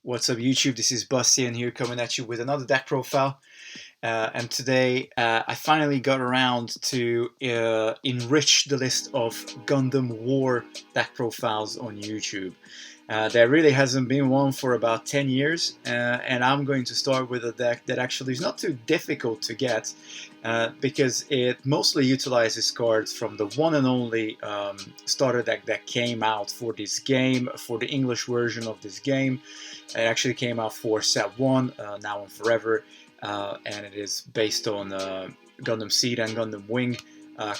What's up, YouTube? This is Bastian here coming at you with another deck profile. And today I finally got around to enrich the list of Gundam War deck profiles on YouTube. There really hasn't been one for about 10 years, and I'm going to start with a deck that actually is not too difficult to get because it mostly utilizes cards from the one and only starter deck that came out for this game, for the English version of this game. It actually came out for set 1, Now and Forever, and it is based on Gundam Seed and Gundam Wing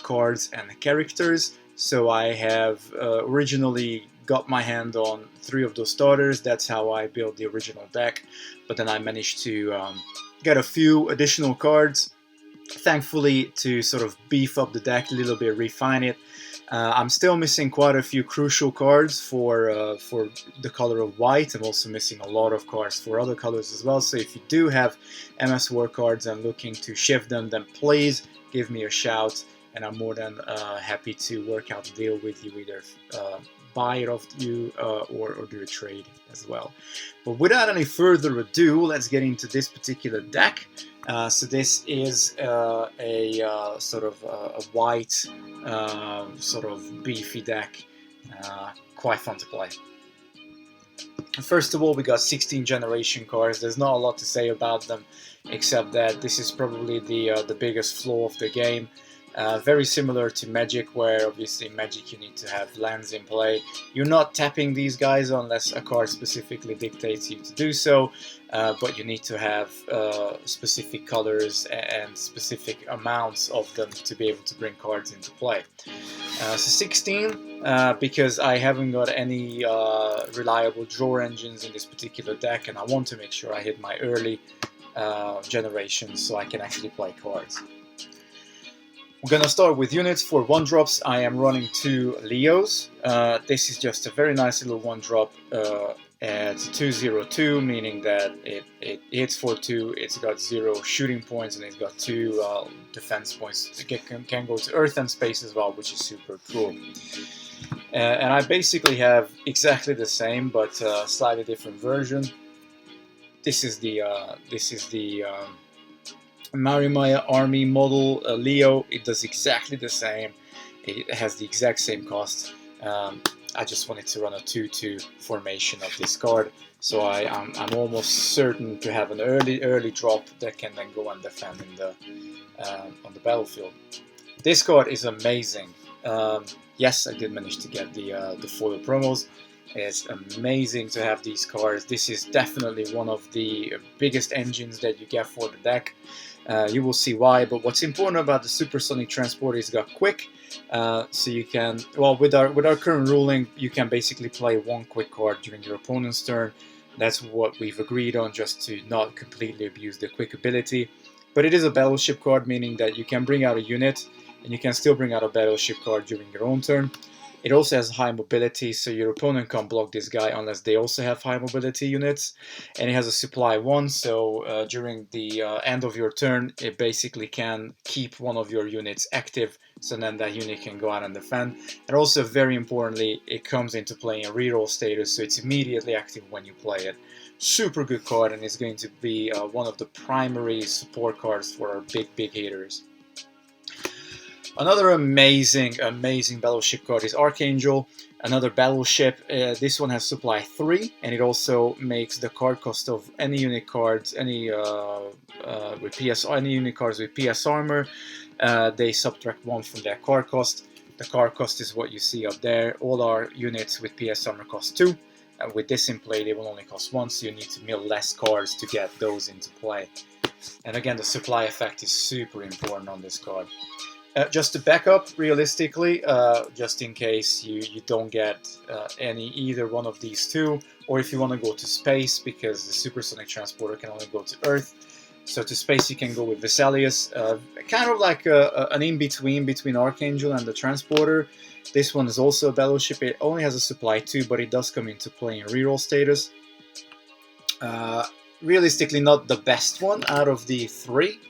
cards and characters. So I have originally got my hand on 3 of those starters. That's how I built the original deck, but then I managed to get a few additional cards, thankfully, to sort of beef up the deck a little bit, refine it. I'm still missing quite a few crucial cards for the color of white. I'm also missing a lot of cards for other colors as well. So if you do have MS War cards and looking to shift them, then please give me a shout, and I'm more than happy to work out a deal with you, either buy it off you or do a trade as well. But without any further ado, let's get into this particular deck. So this is a sort of a white sort of beefy deck, quite fun to play. First of all, we got 16 generation cards. There's not a lot to say about them, except that this is probably the biggest flaw of the game. Very similar to Magic, where obviously in Magic you need to have lands in play. You're not tapping these guys unless a card specifically dictates you to do so, but you need to have specific colors and specific amounts of them to be able to bring cards into play. So 16, because I haven't got any reliable draw engines in this particular deck, and I want to make sure I hit my early generations so I can actually play cards. We're gonna start with units. For 1-drops, I am running 2 Leos. This is just a very nice little 1-drop. It's 2/02, meaning that it hits for 2, it's got 0 shooting points, and it's got 2 defense points. It can go to Earth and Space as well, which is super cool. And I basically have exactly the same, but slightly different version. This is the Marimaya Army model Leo. It does exactly the same. It has the exact same cost. I just wanted to run a 2/2 formation of this card, so I'm almost certain to have an early drop that can then go and defend in the on the battlefield. This card is amazing. Yes, I did manage to get the foil promos. It's amazing to have these cards. This is definitely one of the biggest engines that you get for the deck. You will see why, but what's important about the Supersonic Transporter is got quick, so you can, well, with our current ruling, you can basically play 1 quick card during your opponent's turn. That's what we've agreed on, just to not completely abuse the quick ability. But it is a battleship card, meaning that you can bring out a unit, and you can still bring out a battleship card during your own turn. It also has high mobility, so your opponent can't block this guy unless they also have high mobility units. And it has a supply 1, so during the end of your turn, it basically can keep one of your units active, so then that unit can go out and defend. And also, very importantly, it comes into play in reroll status, so it's immediately active when you play it. Super good card, and it's going to be one of the primary support cards for our big hitters. Another amazing battleship card is Archangel, another battleship. This one has supply 3, and it also makes the card cost of any unit cards, any unit cards with PS armor. They subtract 1 from their card cost. The card cost is what you see up there. All our units with PS armor cost 2. With this in play, they will only cost 1, so you need to mill less cards to get those into play. And again, the supply effect is super important on this card. Just to back up, realistically, just in case you don't get either one of these 2, or if you want to go to space, because the Supersonic Transporter can only go to Earth. So to space you can go with Vesalius, kind of like an in-between Archangel and the Transporter. This one is also a battleship. It only has a supply 2, but it does come into play in reroll status. Realistically, not the best one out of the 3.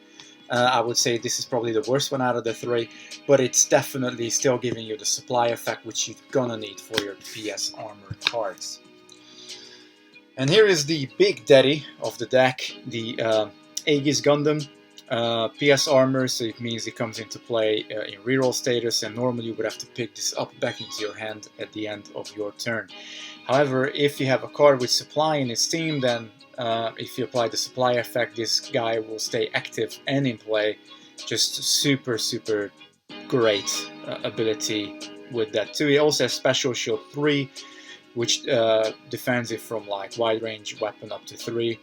I would say this is probably the worst one out of the 3, but it's definitely still giving you the supply effect, which you're gonna need for your PS armor cards. And here is the big daddy of the deck, the Aegis Gundam. PS armor, so it means it comes into play in reroll status, and normally you would have to pick this up back into your hand at the end of your turn. However, if you have a card with supply in its team, then if you apply the supply effect, this guy will stay active and in play. Just super great ability with that too. He also has Special Shield 3, which defends it from like wide range weapon up to 3.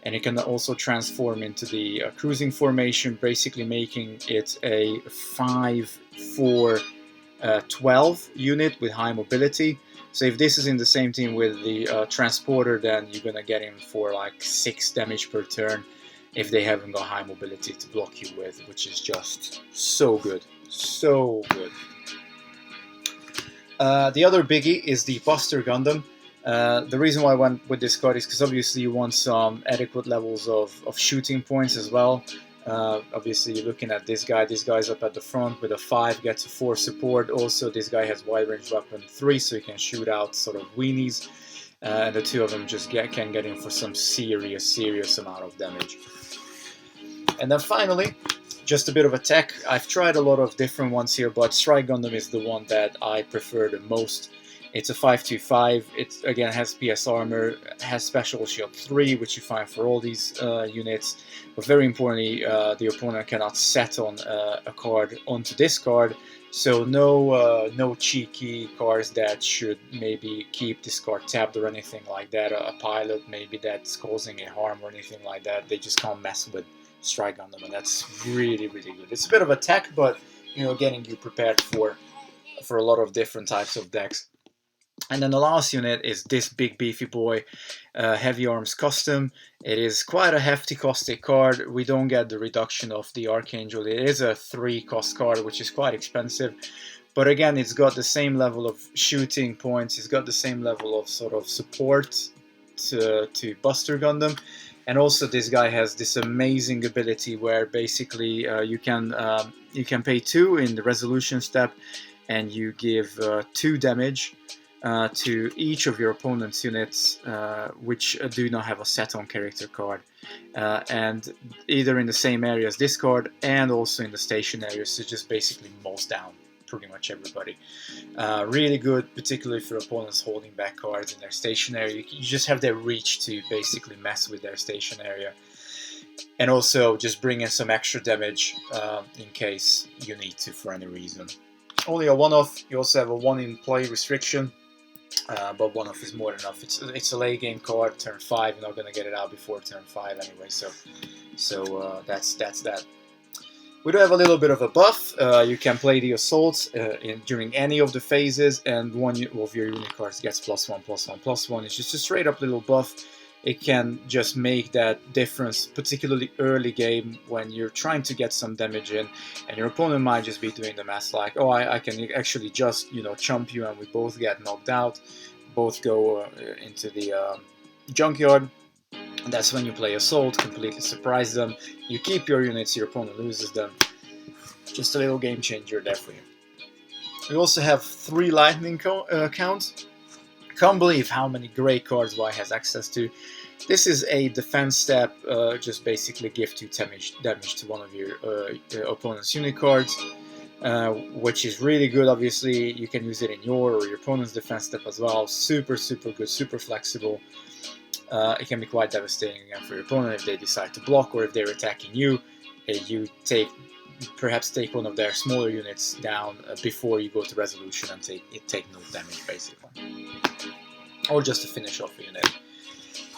And it can also transform into the cruising formation, basically making it a 5/4/12 unit with high mobility. So if this is in the same team with the transporter, then you're gonna get him for like 6 damage per turn if they haven't got high mobility to block you with, which is just so good, so good. The other biggie is the Buster Gundam. The reason why I went with this card is because obviously you want some adequate levels of shooting points as well. Obviously you're looking at this guy. This guy's up at the front with a 5, gets a 4 support. Also this guy has wide range weapon 3, so you can shoot out sort of weenies. And the two of them just can get in for some serious amount of damage. And then finally, just a bit of a tech. I've tried a lot of different ones here, but Strike Gundam is the one that I prefer the most. It's a 5/2/5. It again has PS armor, has Special Shield 3, which you find for all these units. But very importantly, the opponent cannot set on a card onto this card. So no cheeky cards that should maybe keep this card tapped or anything like that. A pilot maybe that's causing a harm or anything like that. They just can't mess with Strike Gundam, and that's really good. It's a bit of a tech, but you know, getting you prepared for a lot of different types of decks. And then the last unit is this big beefy boy, Heavy Arms Custom. It is quite a hefty costed card. We don't get the reduction of the Archangel. It is a 3 cost card, which is quite expensive. But again, it's got the same level of shooting points. It's got the same level of sort of support to Buster Gundam. And also this guy has this amazing ability where basically you can pay 2 in the resolution step, and you give 2 damage to each of your opponent's units which do not have a set on character card, and either in the same area as this card and also in the station area, so just basically mows down pretty much everybody. Really good, particularly for opponents holding back cards in their station area. You just have their reach to basically mess with their station area, and also just bring in some extra damage in case you need to for any reason. Only a one-off. You also have a 1 in play restriction, but one-off is more than enough. It's a late game card, turn 5. You're not going to get it out before turn 5 anyway, so that's that. We do have a little bit of a buff. You can play the assault during any of the phases, and one of your unit cards gets +1/+1/+1. It's just a straight up little buff. It can just make that difference, particularly early game when you're trying to get some damage in, and your opponent might just be doing the math like, oh, I can actually just, you know, chump you and we both get knocked out, both go into the junkyard. And that's when you play assault, completely surprise them. You keep your units, your opponent loses them. Just a little game changer there for you. We also have 3 lightning counts. Can't believe how many great cards Y has access to. This is a defense step, just basically give 2 damage to one of your opponent's unit cards, which is really good. Obviously, you can use it in your or your opponent's defense step as well. Super good, super flexible. It can be quite devastating again for your opponent if they decide to block, or if they're attacking you. You perhaps take one of their smaller units down before you go to resolution and take no damage, basically, or just to finish off a unit.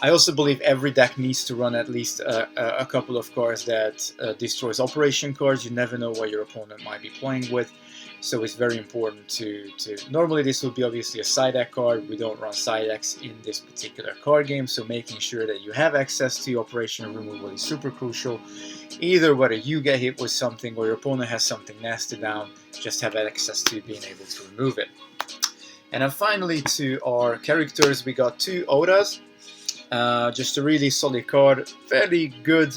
I also believe every deck needs to run at least a couple of cards that destroys operation cards. You never know what your opponent might be playing with, so it's very important to normally this would be obviously a side deck card. We don't run side decks in this particular card game, so making sure that you have access to operation removal is super crucial. Either whether you get hit with something or your opponent has something nasty down, just have access to being able to remove it. And then finally, to our characters, we got 2 Odas. Just a really solid card, fairly good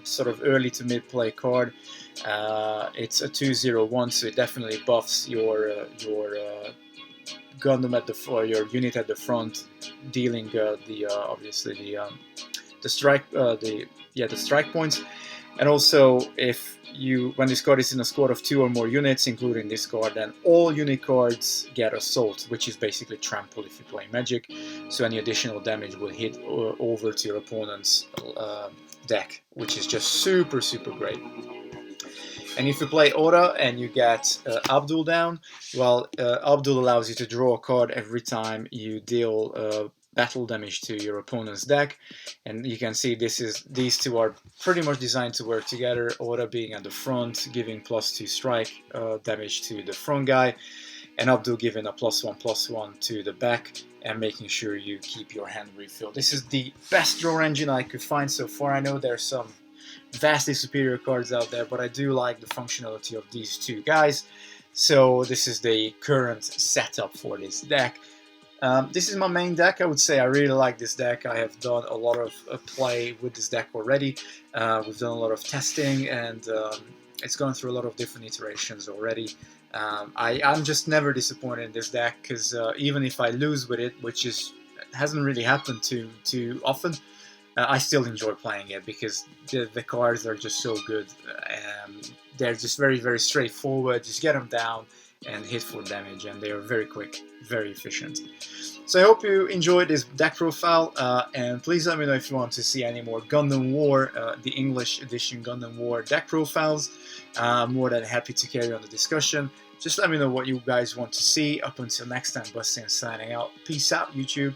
sort of early to mid play card. It's a 2/0/1, so it definitely buffs your Gundam at or your unit at the front, dealing obviously the strike the strike points, and also if when this card is in a squad of 2 or more units, including this card, then all unit cards get assault, which is basically trample if you play magic. So any additional damage will hit over to your opponent's deck, which is just super great. And if you play Oda and you get Abdul down, well, Abdul allows you to draw a card every time you deal battle damage to your opponent's deck. And you can see these two are pretty much designed to work together. Oda being at the front, giving +2 strike damage to the front guy, and Abdul giving a +1/+1 to the back, and making sure you keep your hand refilled. This is the best draw engine I could find so far. I know there's some vastly superior cards out there, but I do like the functionality of these two guys. So this is the current setup for this deck. This is my main deck. I would say I really like this deck. I have done a lot of play with this deck already. We've done a lot of testing, and it's gone through a lot of different iterations already. I'm just never disappointed in this deck, because even if I lose with it, which hasn't really happened too often, I still enjoy playing it, because the cards are just so good. They're just very straightforward. Just get them down and hit for damage, and they are very quick, very efficient. So I hope you enjoyed this deck profile, and please let me know if you want to see any more Gundam War, the English edition Gundam War deck profiles. I'm more than happy to carry on the discussion. Just let me know what you guys want to see. Up until next time, Bastian signing out. Peace out, YouTube.